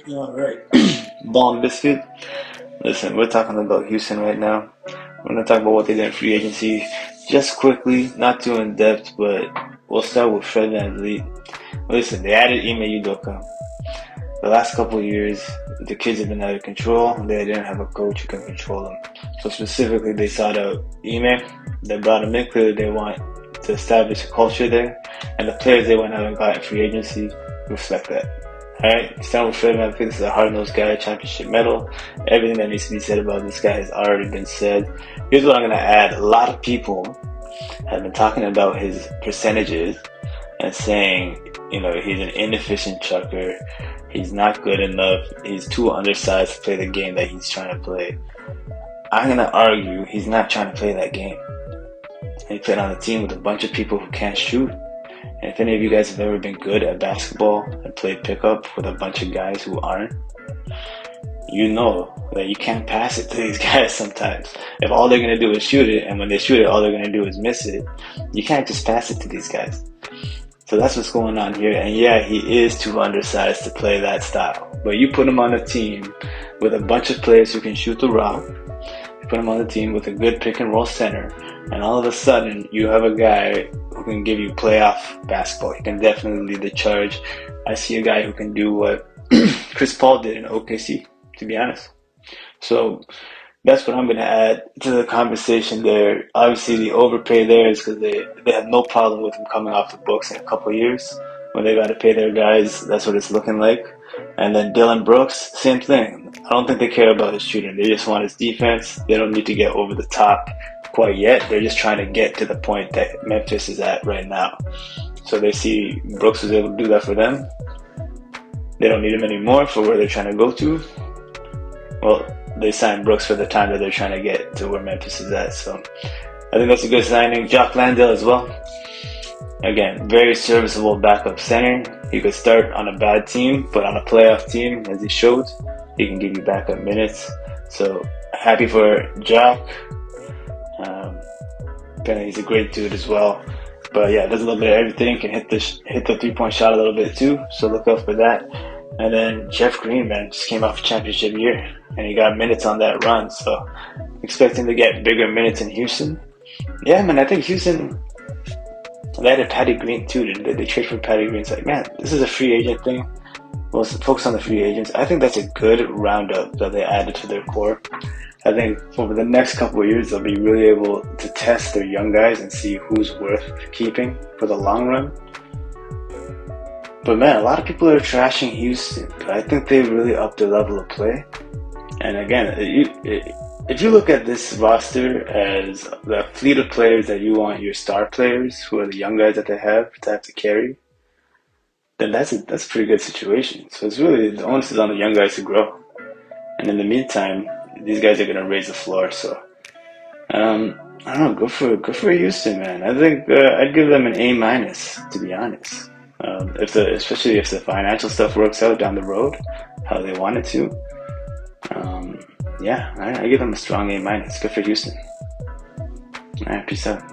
All right. Bomb biscuit. Listen, we're talking about Houston right now. We're gonna talk about what they did in free agency, just quickly, not too in depth, but we'll start with Fred Van Vleet. Listen, they added Ime Udoka. The last couple of years, the kids have been out of control. They didn't have a coach who can control them. So specifically, they sought out Ime. They brought him in. Clearly, they want to establish a culture there. And the players they went out and got in free agency reflect that. Alright, starting with Fred Van Vleet. This is a hard-nosed guy, championship medal. Everything that needs to be said about this guy has already been said. Here's what I'm going to add. A lot of people have been talking about his percentages and saying, he's an inefficient chucker. He's not good enough. He's too undersized to play the game that he's trying to play. I'm going to argue he's not trying to play that game. He played on a team with a bunch of people who can't shoot. And if any of you guys have ever been good at basketball and played pickup with a bunch of guys who aren't, you know that you can't pass it to these guys sometimes. If all they're going to do is shoot it, and when they shoot it, all they're going to do is miss it, you can't just pass it to these guys. So that's what's going on here. And yeah, he is too undersized to play that style. But you put him on a team with a bunch of players who can shoot the rock. You put him on the team with a good pick and roll center. And all of a sudden, you have a guy who can give you playoff basketball. He can definitely lead the charge. I see a guy who can do what Chris Paul did in OKC, to be honest. So that's what I'm going to add to the conversation there. Obviously, the overpay there is because they have no problem with him coming off the books in a couple of years. When they got to pay their guys, that's what it's looking like. And then Dillon Brooks, same thing. I don't think they care about his shooting. They just want his defense. They don't need to get over the top quite yet. They're just trying to get to the point that Memphis is at right now. So they see Brooks was able to do that for them. They don't need him anymore for where they're trying to go to. Well, they signed Brooks for the time that they're trying to get to where Memphis is at. So I think that's a good signing. Jock Landale as well. Again, very serviceable backup center. He could start on a bad team, but on a playoff team, as he showed, he can give you backup minutes. So happy for Jock. Apparently he's a great dude as well. But yeah, does a little bit of everything. Can hit the 3-point shot a little bit too. So look out for that. And then Jeff Green, man, just came off a championship year, and he got minutes on that run. So expecting to get bigger minutes in Houston. Yeah, man, I think Houston, they added Patty Green too. They trade for Patty Green. It's like, man, this is a free agent thing. Well, focus on the free agents. I think that's a good roundup that they added to their core. I think over the next couple of years, they'll be really able to test their young guys and see who's worth keeping for the long run. But man, a lot of people are trashing Houston, but I think they've really upped their level of play. And again, if you look at this roster as the fleet of players that you want your star players, who are the young guys that they have to carry, then that's a pretty good situation. So it's really, the onus is on the young guys to grow. And in the meantime, these guys are going to raise the floor. So I don't know, go for Houston, man. I think I'd give them an A-, to be honest. Especially if the financial stuff works out down the road, how they want it to. I give them a strong A-. Good for Houston. All right, peace out.